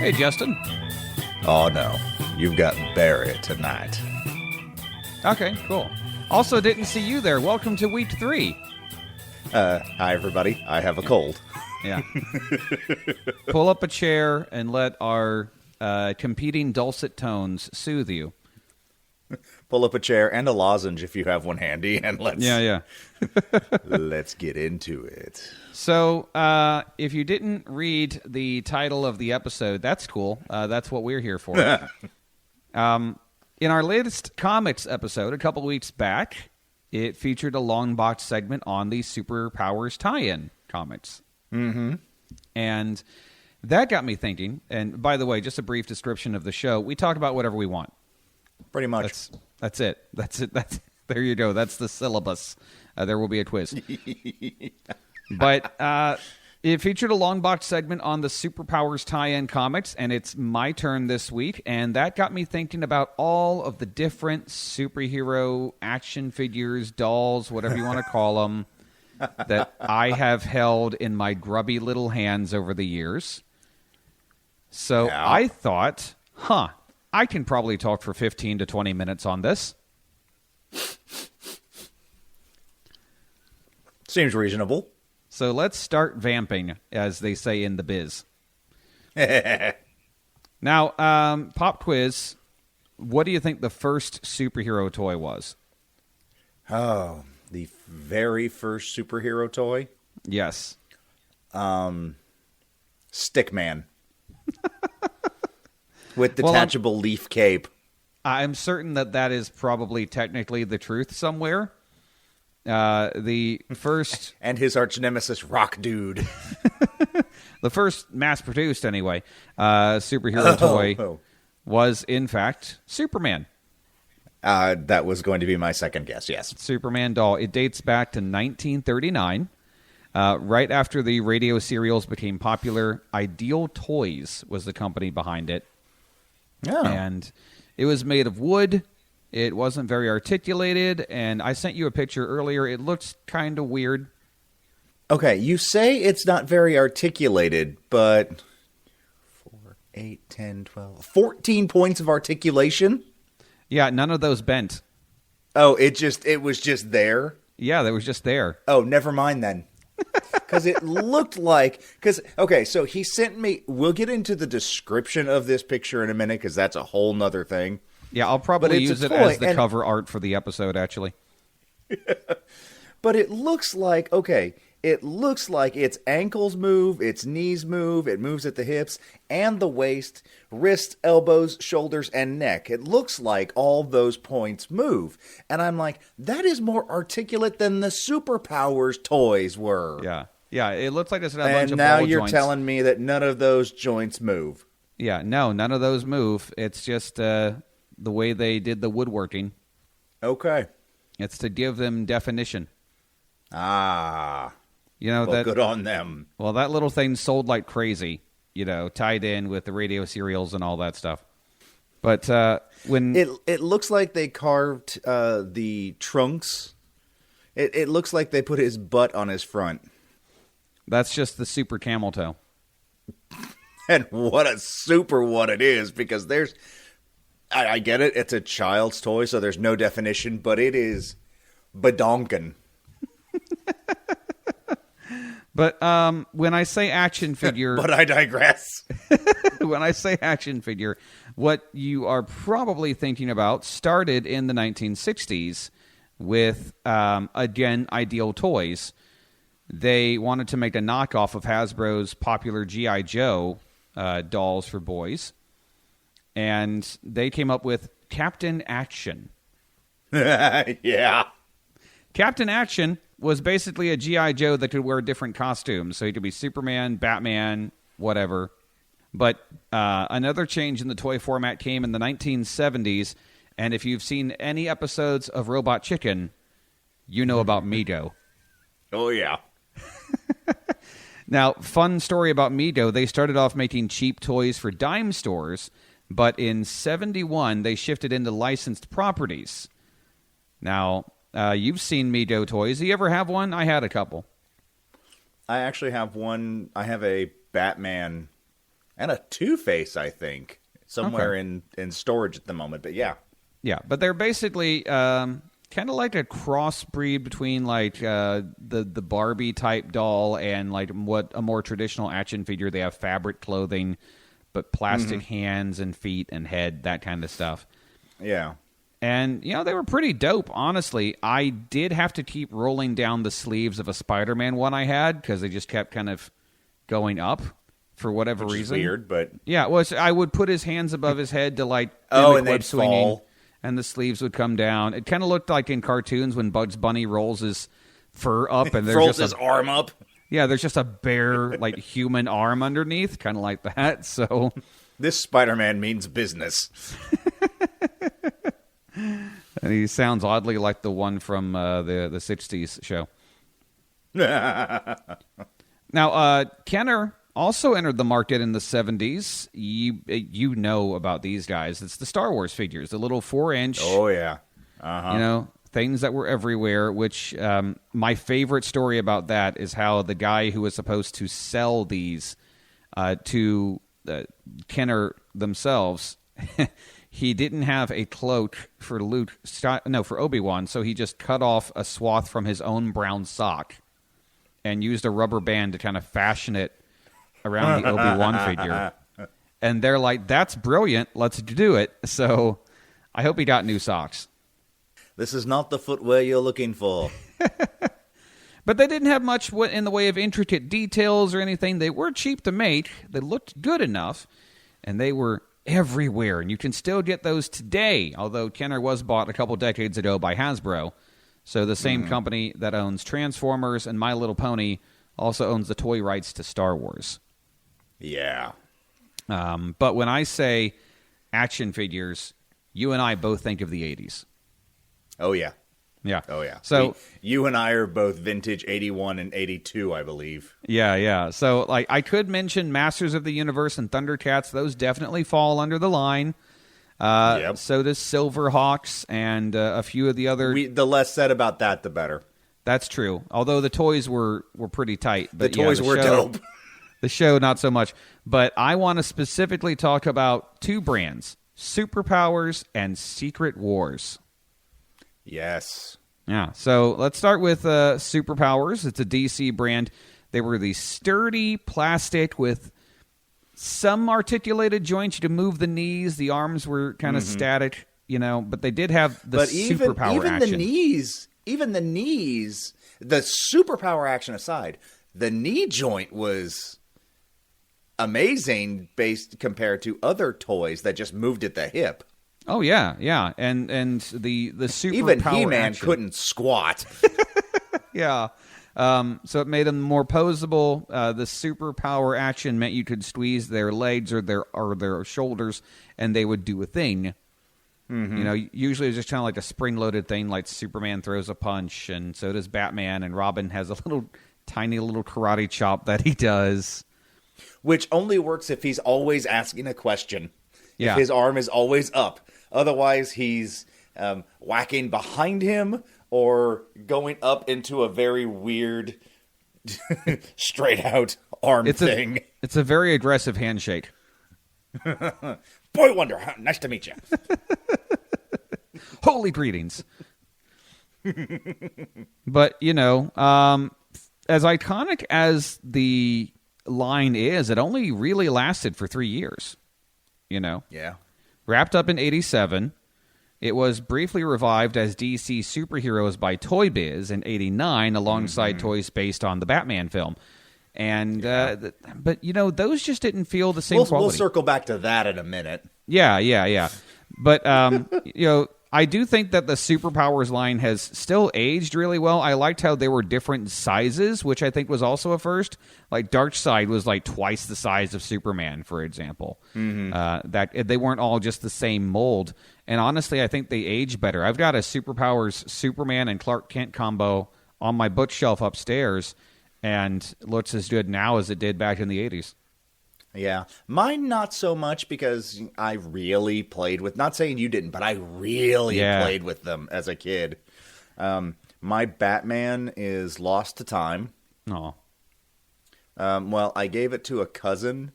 Hey, Justin. Oh, no. You've got Barrett tonight. Okay, cool. Also, didn't see you there. Welcome to week 3. Hi, everybody. I have a cold. Yeah. Pull up a chair and let our competing dulcet tones soothe you. Pull up a chair and a lozenge if you have one handy, and let's let's get into it. So, if you didn't read the title of the episode, that's cool. That's what we're here for. In our latest comics episode, a couple weeks back, it featured a long box segment on the Superpowers tie-in comics. Mm-hmm. And that got me thinking. And by the way, just a brief description of the show. We talk about whatever we want. Pretty much. That's it. There you go. That's the syllabus. There will be a quiz. But it featured a long box segment on the Superpowers tie-in comics, and it's my turn this week. And that got me thinking about all of the different superhero action figures, dolls, whatever you want to call them, that I have held in my grubby little hands over the years. So Yeah. I thought, I can probably talk for 15 to 20 minutes on this. Seems reasonable. So let's start vamping, as they say in the biz. Now, pop quiz, what do you think the first superhero toy was? Oh, the very first superhero toy? Yes. Stickman. With detachable leaf cape. I'm certain that is probably technically the truth somewhere. The first... And his arch nemesis, Rock Dude. The first mass-produced, anyway, superhero toy was, in fact, Superman. That was going to be my second guess, yes. Superman doll. It dates back to 1939. Right after the radio serials became popular, Ideal Toys was the company behind it. Oh. And it was made of wood. It wasn't very articulated, and I sent you a picture earlier. It looks kind of weird. Okay, you say it's not very articulated, but 4, 8, 10, 12, 14 points of articulation? Yeah, none of those bent. Oh, it was just there? Yeah, they was just there. Oh, never mind then. Because it looked like... Okay, so he sent me... We'll get into the description of this picture in a minute, because that's a whole nother thing. Yeah, I'll probably use it as the cover art for the episode, actually. But it looks like... Okay, it looks like its ankles move, its knees move, it moves at the hips, and the waist, wrists, elbows, shoulders, and neck. It looks like all those points move. And I'm like, that is more articulate than the Superpowers toys were. Yeah, it looks like it's a bunch and of now ball you're joints. telling me that none of those joints move. Yeah, no, none of those move. It's just the way they did the woodworking. Okay. It's to give them definition. Ah. You know, Well, good on them. Well, that little thing sold like crazy, tied in with the radio serials and all that stuff. But when... It looks like they carved the trunks. It looks like they put his butt on his front. That's just the super camel toe. And what a super one it is, because there's... I get it, it's a child's toy, so there's no definition, but it is badonkin'. But when I say action figure... But I digress. When I say action figure, what you are probably thinking about started in the 1960s with, again, Ideal Toys. They wanted to make a knockoff of Hasbro's popular G.I. Joe dolls for boys. And they came up with Captain Action. Yeah. Captain Action was basically a G.I. Joe that could wear different costumes. So he could be Superman, Batman, whatever. But another change in the toy format came in the 1970s. And if you've seen any episodes of Robot Chicken, you know about Mego. Oh, yeah. Now, fun story about Mego. They started off making cheap toys for dime stores. But in 71, they shifted into licensed properties. Now... you've seen Mego toys. Do you ever have one? I had a couple. I actually have one. I have a Batman And a Two-Face, I think, somewhere in storage at the moment. But yeah. Yeah, but they're basically kind of like a crossbreed between like the Barbie type doll and like what a more traditional action figure. They have fabric clothing, but plastic hands and feet and head, that kind of stuff. Yeah. And, they were pretty dope, honestly. I did have to keep rolling down the sleeves of a Spider-Man one I had because they just kept kind of going up for whatever Which reason. Is weird, but... Yeah, well, I would put his hands above his head to, like, and they'd web swinging, fall. and the sleeves would come down. It kind of looked like in cartoons when Bugs Bunny rolls his fur up and there's rolls just his arm up. Yeah, there's just a bare, like, human arm underneath, kind of like that, so... This Spider-Man means business. And he sounds oddly like the one from the 60s show. Now, Kenner also entered the market in the 70s. You know about these guys. It's the Star Wars figures, the little 4-inch. Oh, yeah. Uh-huh. Things that were everywhere, which my favorite story about that is how the guy who was supposed to sell these to Kenner themselves... He didn't have a cloak for for Obi-Wan, so he just cut off a swath from his own brown sock and used a rubber band to kind of fashion it around the Obi-Wan figure. And they're like, that's brilliant, let's do it. So I hope he got new socks. This is not the footwear you're looking for. But they didn't have much in the way of intricate details or anything. They were cheap to make. They looked good enough, and they were everywhere, and you can still get those today, although Kenner was bought a couple decades ago by Hasbro. So the same company that owns Transformers and My Little Pony also owns the toy rights to Star Wars. Yeah. But when I say action figures, you and I both think of the 80s. Oh, yeah. Yeah. Oh, yeah. So you and I are both vintage 81 and 82, I believe. Yeah. So, like, I could mention Masters of the Universe and Thundercats. Those definitely fall under the line. Yep. So does Silverhawks and a few of the other... The less said about that, the better. That's true. Although the toys were pretty tight. But the toys were dope. The show, not so much. But I want to specifically talk about two brands, Superpowers and Secret Wars. Yes. Yeah, so let's start with Superpowers. It's a DC brand. They were the sturdy plastic with some articulated joints. You could move the knees. The arms were kind of static, but they did have the superpower action. Even the knees, the superpower action aside, the knee joint was amazing compared to other toys that just moved at the hip. Oh yeah, and the superpower even He-Man action. couldn't squat. Yeah, so it made them more posable. The superpower action meant you could squeeze their legs or their shoulders, and they would do a thing. Usually it's just kind of like a spring-loaded thing, like Superman throws a punch, and so does Batman, and Robin has a tiny little karate chop that he does, which only works if he's always asking a question. Yeah. If his arm is always up. Otherwise, he's whacking behind him or going up into a very weird straight-out arm thing. It's a very aggressive handshake. Boy Wonder, nice to meet you. Holy greetings. But, as iconic as the line is, it only really lasted for 3 years. Yeah. Wrapped up in 87. It was briefly revived as DC Superheroes by Toy Biz in 89 alongside toys based on the Batman film. And but those just didn't feel the same quality. We'll circle back to that in a minute. Yeah. But I do think that the Superpowers line has still aged really well. I liked how they were different sizes, which I think was also a first. Like Darkseid was like twice the size of Superman, for example. That they weren't all just the same mold. And honestly, I think they age better. I've got a Superpowers Superman and Clark Kent combo on my bookshelf upstairs, and it looks as good now as it did back in the 80s. Yeah. Mine not so much because I really played with, not saying you didn't, but I really played with them as a kid. My Batman is lost to time. Oh. Well, I gave it to a cousin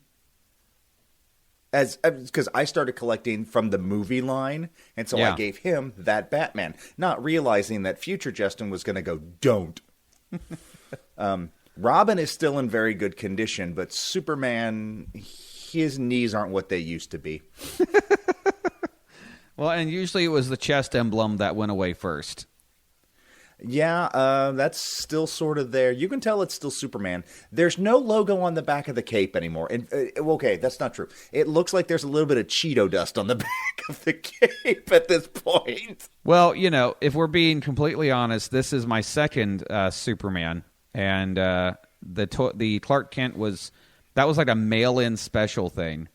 because I started collecting from the movie line, and so Yeah. I gave him that Batman, not realizing that future Justin was going to go, don't. Robin is still in very good condition, but Superman, his knees aren't what they used to be. Well, and usually it was the chest emblem that went away first. Yeah, that's still sort of there. You can tell it's still Superman. There's no logo on the back of the cape anymore. And okay, that's not true. It looks like there's a little bit of Cheeto dust on the back of the cape at this point. Well, if we're being completely honest, this is my second Superman, and the Clark Kent was like a mail-in special thing.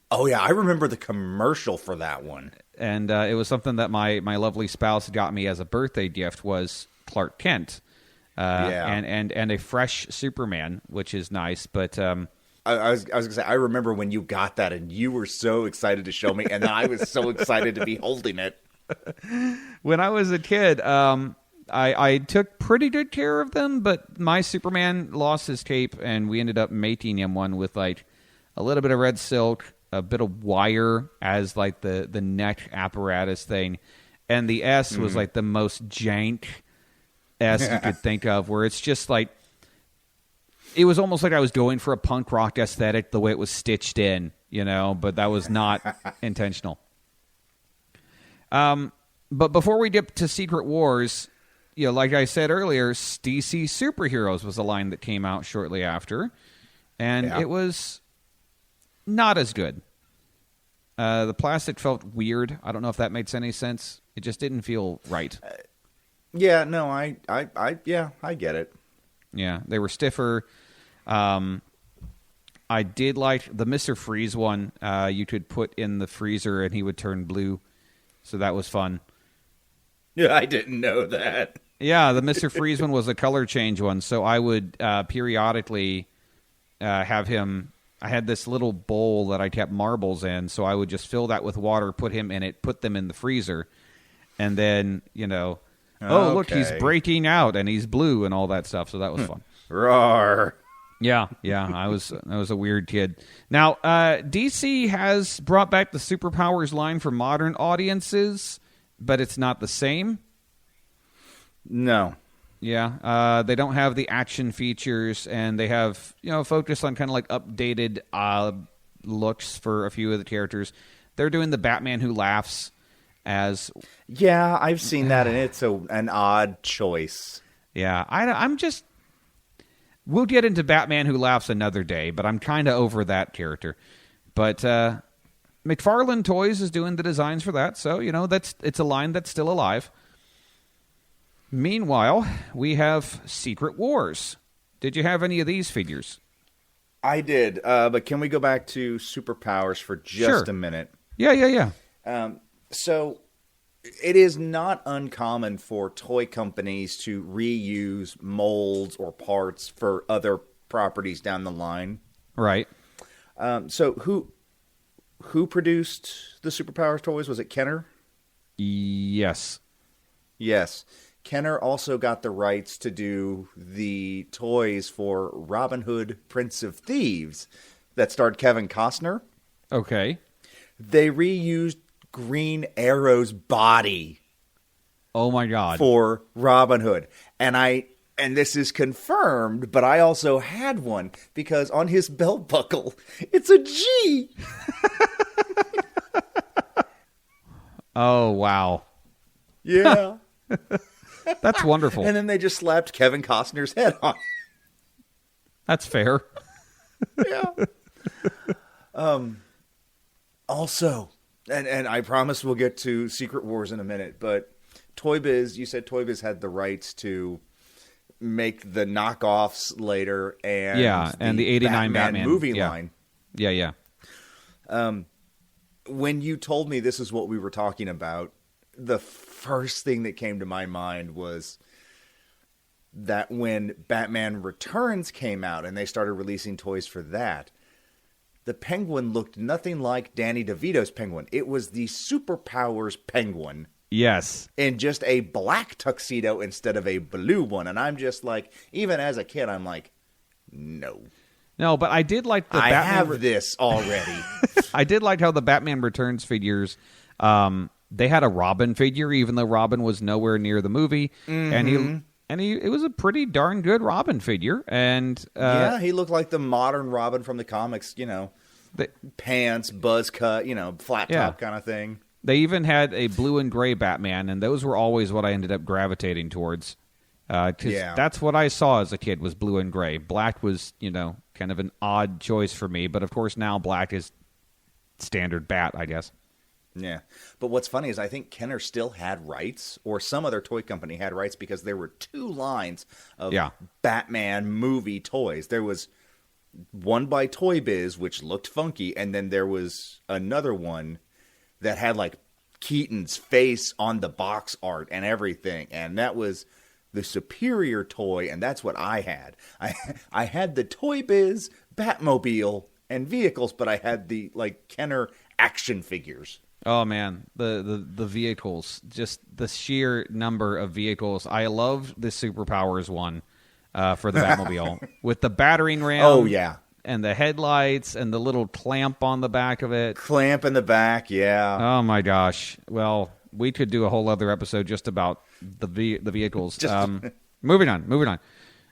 Oh yeah, I remember the commercial for that one. And it was something that my lovely spouse got me as a birthday gift was Clark Kent, and a fresh Superman, which is nice. But I was gonna say, I remember when you got that, and you were so excited to show me, and then I was so excited to be holding it. When I was a kid, I took pretty good care of them, but my Superman lost his cape, and we ended up making him one with like a little bit of red silk, a bit of wire as like the neck apparatus thing, and the S was like the most jank S you could think of, where it's just like it was almost like I was going for a punk rock aesthetic the way it was stitched in, but that was not intentional. But before we get to Secret Wars, like I said earlier, DC Superheroes was a line that came out shortly after, and it was not as good. The plastic felt weird. I don't know if that makes any sense. It just didn't feel right. Yeah, no, I get it. Yeah, they were stiffer. I did like the Mr. Freeze one. You could put in the freezer and he would turn blue, so that was fun. Yeah, I didn't know that. Yeah, the Mr. Freeze one was a color change one, so I would periodically have him. I had this little bowl that I kept marbles in, so I would just fill that with water, put him in it, put them in the freezer, and then, look, he's breaking out, and he's blue, and all that stuff, so that was fun. Roar. Yeah, I was a weird kid. Now, DC has brought back the Superpowers line for modern audiences, but it's not the same. No. Yeah, they don't have the action features, and they have, focused on kind of like updated looks for a few of the characters. They're doing the Batman Who Laughs as... Yeah, I've seen that, and it's an odd choice. Yeah, I'm just... We'll get into Batman Who Laughs another day, but I'm kind of over that character. But McFarlane Toys is doing the designs for that, so, it's a line that's still alive. Meanwhile, we have Secret Wars. Did you have any of these figures? I did, but can we go back to Superpowers for just a minute? Yeah. So it is not uncommon for toy companies to reuse molds or parts for other properties down the line. Right. So who produced the Superpowers toys? Was it Kenner? Yes. Kenner also got the rights to do the toys for Robin Hood, Prince of Thieves that starred Kevin Costner. Okay. They reused Green Arrow's body. Oh my God. For Robin Hood. And this is confirmed, but I also had one because on his belt buckle, it's a G. Oh, wow. Yeah. That's wonderful. And then they just slapped Kevin Costner's head on. That's fair. Yeah. Also, and I promise we'll get to Secret Wars in a minute, but Toy Biz, you said Toy Biz had the rights to make the knockoffs later and the 89 Batman movie line. Yeah. When you told me this is what we were talking about, the first thing that came to my mind was that when Batman Returns came out and they started releasing toys for that, the Penguin looked nothing like Danny DeVito's Penguin. It was the Superpowers Penguin. Yes. In just a black tuxedo instead of a blue one. And I'm just like, even as a kid, I'm like, no. No, but I did like the I Batman... have this already. I did like how the Batman Returns figures, they had a Robin figure, even though Robin was nowhere near the movie, and it was a pretty darn good Robin figure, and yeah, he looked like the modern Robin from the comics, pants, buzz cut, flat top kind of thing. They even had a blue and gray Batman, and those were always what I ended up gravitating towards. Because that's what I saw as a kid was blue and gray. Black was, kind of an odd choice for me. But, of course, now black is standard Bat, I guess. Yeah. But what's funny is I think Kenner still had rights, or some other toy company had rights, because there were 2 lines of Batman movie toys. There was one by Toy Biz, which looked funky, and then there was another one that had, like, Keaton's face on the box art and everything. And that was the superior toy, and that's what I had. I had the Toy Biz Batmobile and vehicles, but I had the, Kenner action figures. Oh, man, the vehicles, just the sheer number of vehicles. I loved the Superpowers one for the Batmobile with the battering ram. Oh, yeah. And the headlights and the little clamp on the back of it. Clamp in the back, yeah. Oh, my gosh. Well, we could do a whole other episode just about the vehicles. Moving on.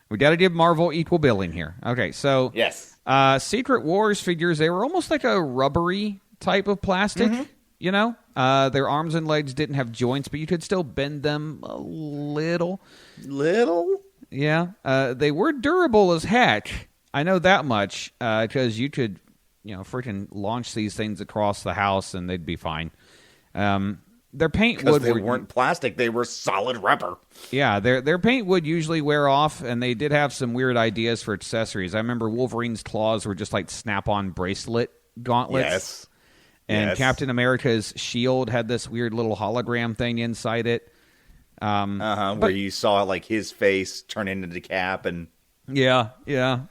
We got to give Marvel equal billing here. Okay, so yes. Secret Wars figures, they were almost like a rubbery type of plastic, Their arms and legs didn't have joints, but you could still bend them a little. Little? Yeah. They were durable as heck. I know that much, because you could, freaking launch these things across the house and they'd be fine. Their paint would... They weren't plastic, they were solid rubber. Yeah, their paint would usually wear off, and they did have some weird ideas for accessories. I remember Wolverine's claws were just like snap-on bracelet gauntlets. Yes. And Captain America's shield had this weird little hologram thing inside it. Where you saw his face turn into the cap and... Yeah.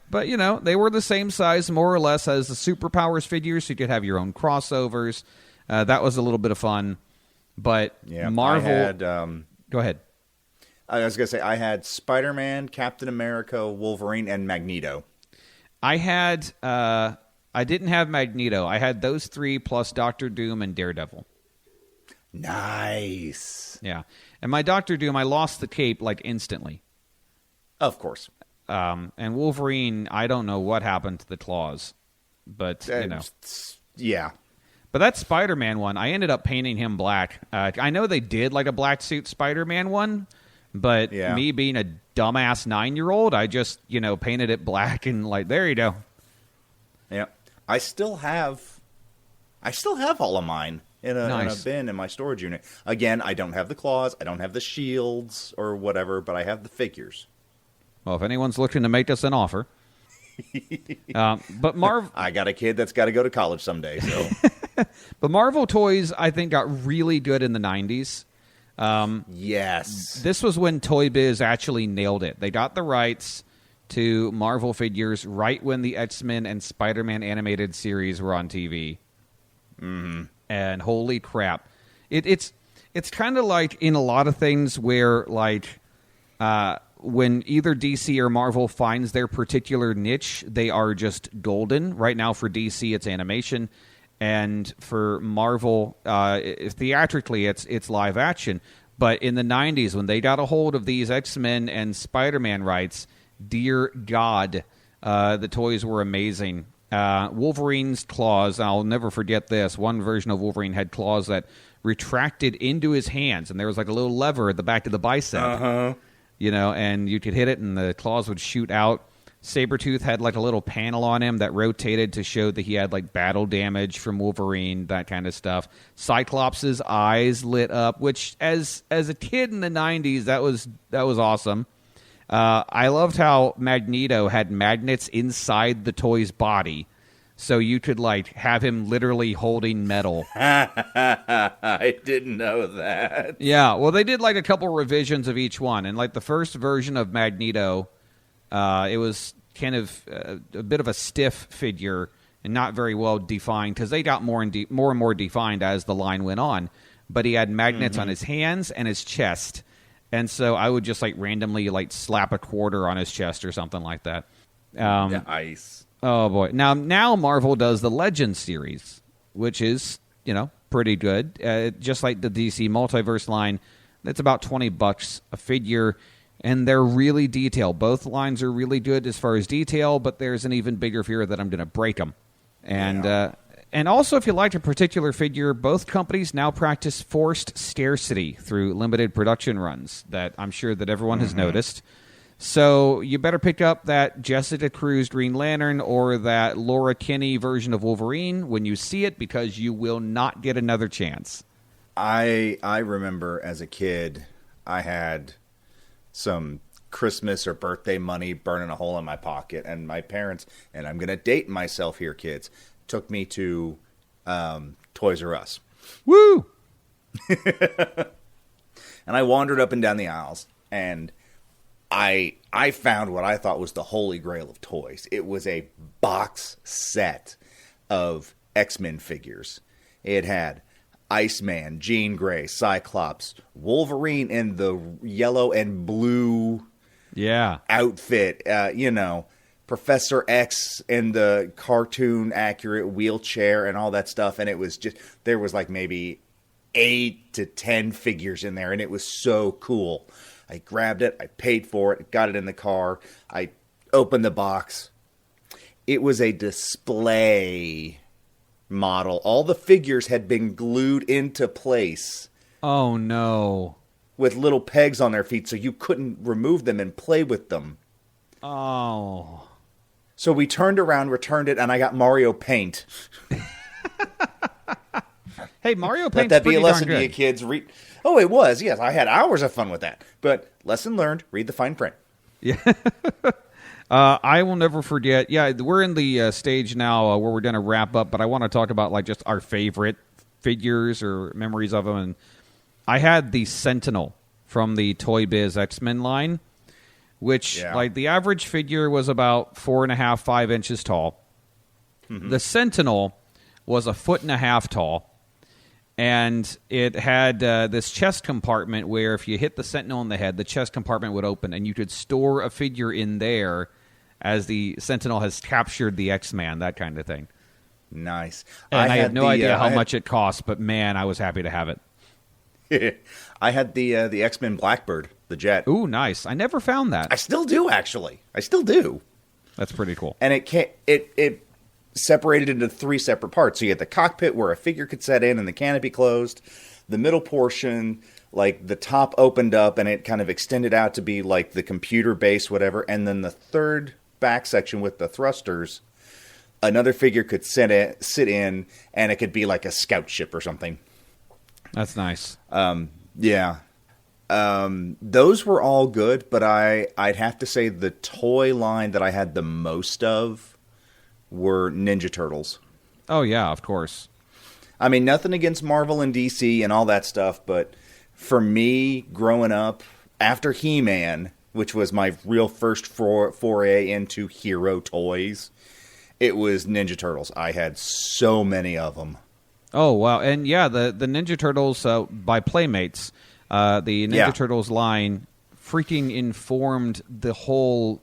But, they were the same size, more or less, as the Superpowers figures, so you could have your own crossovers. That was a little bit of fun. But Marvel... I had, go ahead. I was going to say, I had Spider-Man, Captain America, Wolverine, and Magneto. I didn't have Magneto. I had those 3 plus Doctor Doom and Daredevil. Nice. Yeah. And my Doctor Doom, I lost the cape, instantly. Of course. And Wolverine, I don't know what happened to the claws, but yeah. But that Spider-Man one, I ended up painting him black. I know they did a black suit Spider-Man one, but me being a dumbass 9-year-old, I just painted it black and there you go. Yeah, I still have all of mine in a bin in my storage unit. Again, I don't have the claws, I don't have the shields or whatever, but I have the figures. Well, if anyone's looking to make us an offer. But I got a kid that's got to go to college someday, so. But Marvel toys, I think, got really good in the 90s. Yes. This was when Toy Biz actually nailed it. They got the rights to Marvel figures right when the X-Men and Spider-Man animated series were on TV. Mm-hmm. And holy crap. It's kind of like in a lot of things where, when either DC or Marvel finds their particular niche, they are just golden. Right now for DC, it's animation. And for Marvel, theatrically, it's live action. But in the 90s, when they got a hold of these X-Men and Spider-Man rights, dear God, the toys were amazing. Wolverine's claws, I'll never forget this. One version of Wolverine had claws that retracted into his hands, and there was a little lever at the back of the bicep. Uh-huh. And you could hit it, and the claws would shoot out. Sabretooth had a little panel on him that rotated to show that he had battle damage from Wolverine, that kind of stuff. Cyclops' eyes lit up, which as a kid in the 90s, that was awesome. I loved how Magneto had magnets inside the toy's body, so you could have him literally holding metal. I didn't know that. Yeah, well, they did a couple revisions of each one, and the first version of Magneto, it was kind of a bit of a stiff figure and not very well defined, because they got more and more defined as the line went on. But he had magnets on his hands and his chest, and so I would just randomly slap a quarter on his chest or something like that. Nice. Oh boy! Now Marvel does the Legends series, which is, pretty good. Just like the DC Multiverse line, that's about $20 a figure, and they're really detailed. Both lines are really good as far as detail, but there's an even bigger fear that I'm going to break them. And also, if you like a particular figure, both companies now practice forced scarcity through limited production runs that I'm sure that everyone has noticed. So you better pick up that Jessica Cruz Green Lantern or that Laura Kinney version of Wolverine when you see it, because you will not get another chance. I remember as a kid, I had some Christmas or birthday money burning a hole in my pocket, and my parents, and I'm going to date myself here, kids, took me to Toys R Us. Woo! And I wandered up and down the aisles, and I found what I thought was the holy grail of toys. It was a box set of X-Men figures. It had Iceman, Jean Grey, Cyclops, Wolverine in the yellow and blue outfit, Professor X in the cartoon accurate wheelchair and all that stuff. And it was just, there was like maybe 8 to 10 figures in there, and it was so cool. I grabbed it, I paid for it, got it in the car, I opened the box. It was a display model. All the figures had been glued into place. Oh, no. With little pegs on their feet, so you couldn't remove them and play with them. Oh. So we turned around, returned it, and I got Mario Paint. Hey, Mario Paint's Let that be a lesson to you kids. Oh, it was. Yes, I had hours of fun with that. But lesson learned, read the fine print. Yeah. I will never forget. Yeah, we're in the stage now where we're going to wrap up, but I want to talk about like just our favorite figures or memories of them. And I had the Sentinel from the Toy Biz X-Men line, which like the average figure was about 4.5, 5 inches tall. Mm-hmm. The Sentinel was 1.5 feet tall. And it had this chest compartment where if you hit the Sentinel in the head, the chest compartment would open, and you could store a figure in there as the Sentinel has captured the X-Man, that kind of thing. Nice. And I have no idea how much it costs, but man, I was happy to have it. I had the X-Men Blackbird, the jet. Ooh, nice. I never found that. I still do, actually. I still do. That's pretty cool. And it separated into 3 separate parts. So you had the cockpit where a figure could set in and the canopy closed. The middle portion, like the top opened up and it kind of extended out to be like the computer base, whatever. And then the third back section with the thrusters, another figure could sit in and it could be like a scout ship or something. That's nice. Yeah. Those were all good, but I'd have to say the toy line that I had the most of were Ninja Turtles. Oh, yeah, of course. I mean, nothing against Marvel and DC and all that stuff, but for me, growing up, after He-Man, which was my real first foray into hero toys, it was Ninja Turtles. I had so many of them. Oh, wow. And yeah, the Ninja Turtles by Playmates, the Ninja Turtles line freaking informed the whole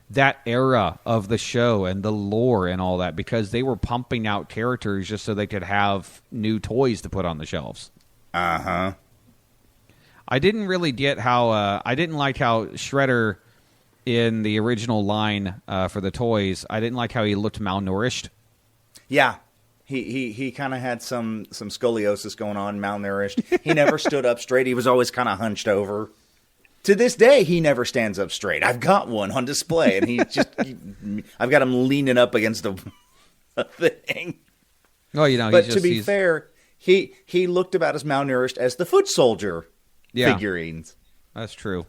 that era of the show and the lore and all that, because they were pumping out characters just so they could have new toys to put on the shelves. Uh-huh. I didn't really get how I didn't like how Shredder in the original line for the toys, I didn't like how he looked malnourished. Yeah. He kind of had some scoliosis going on, malnourished. He never stood up straight. He was always kind of hunched over. To this day, he never stands up straight. I've got one on display, and I've got him leaning up against a thing. Oh, but to be fair, he looked about as malnourished as the Foot Soldier figurines. That's true.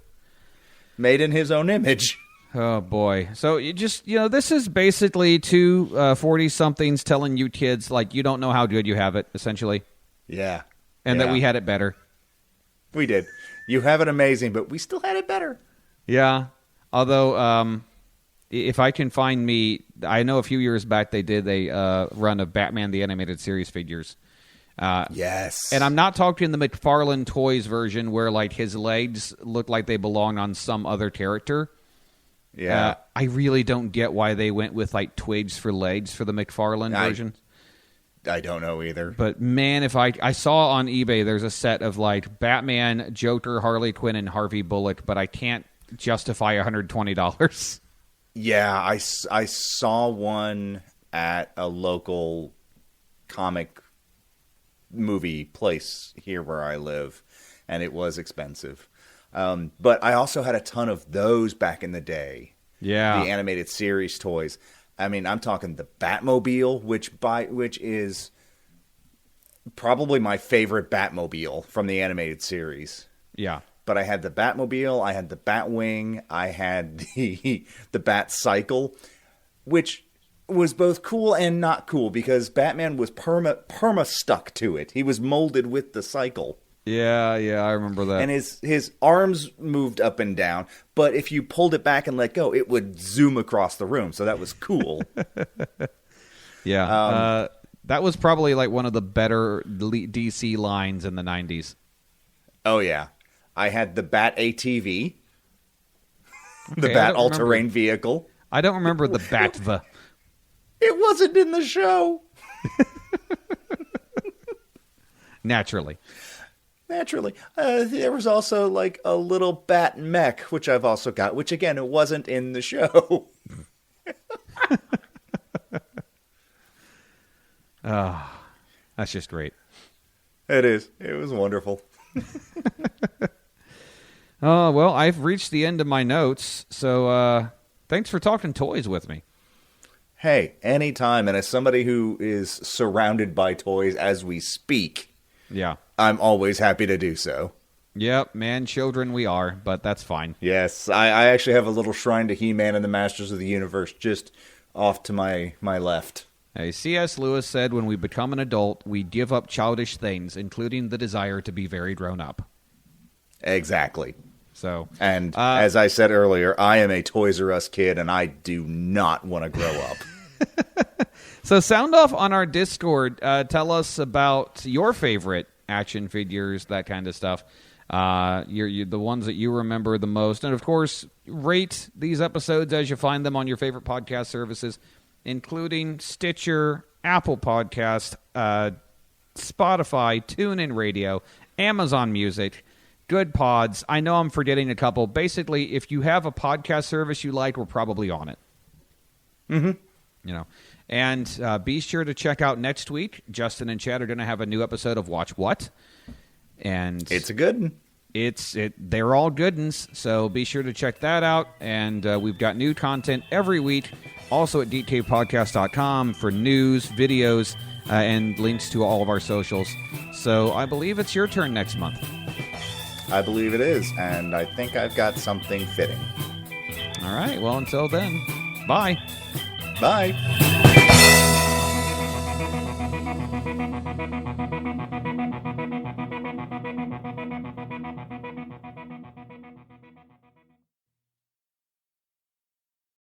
Made in his own image. Oh, boy. So you just, this is basically two 40-somethings telling you kids, like, you don't know how good you have it, essentially. Yeah. And that we had it better. We did. You have it amazing, but we still had it better. Yeah. Although, if I can find me, I know a few years back they did a run of Batman the Animated Series figures. Yes. And I'm not talking the McFarlane Toys version where like his legs look like they belong on some other character. Yeah. I really don't get why they went with like twigs for legs for the McFarlane version. don't know either. But man, if I saw on eBay, there's a set of like Batman, Joker, Harley Quinn, and Harvey Bullock, but I can't justify $120. Yeah, I saw one at a local comic movie place here where I live, and it was expensive. But I also had a ton of those back in the day. Yeah. The animated series toys. I mean, I'm talking the Batmobile, which is probably my favorite Batmobile from the animated series. Yeah. But I had the Batmobile, I had the Batwing, I had the Bat Cycle, which was both cool and not cool because Batman was perma stuck to it. He was molded with the cycle. Yeah, I remember that. And his arms moved up and down, but if you pulled it back and let go, it would zoom across the room. So that was cool. Yeah. That was probably like one of the better DC lines in the 90s. Oh, yeah. I had the Bat ATV, the Okay, Bat all-terrain vehicle. I don't remember the Bat. It wasn't in the show. Naturally. There was also like a little Bat mech, which I've also got, which again, it wasn't in the show. That's just great. It is. It was wonderful. Oh, well, I've reached the end of my notes, so thanks for talking toys with me. Hey, anytime. And as somebody who is surrounded by toys as we speak, Yeah. I'm always happy to do so. Yep, man, children we are, but that's fine. Yes, I actually have a little shrine to He-Man and the Masters of the Universe just off to my left. Hey, C.S. Lewis said when we become an adult, we give up childish things, including the desire to be very grown up. Exactly. So, and as I said earlier, I am a Toys R Us kid, and I do not want to grow up. So sound off on our Discord. Tell us about your favorite action figures, that kind of stuff. The ones that you remember the most. And, of course, rate these episodes as you find them on your favorite podcast services, including Stitcher, Apple Podcast, Spotify, TuneIn Radio, Amazon Music, Good Pods. I know I'm forgetting a couple. Basically, if you have a podcast service you like, we're probably on it. Mm-hmm. You know, and be sure to check out next week. Justin and Chad are going to have a new episode of Watch What, and it's a good one. They're all good ones, so be sure to check that out. And we've got new content every week. Also at geekcavepodcast.com for news, videos, and links to all of our socials. So I believe it's your turn next month. I believe it is, and I think I've got something fitting. All right. Well, until then, bye. Bye.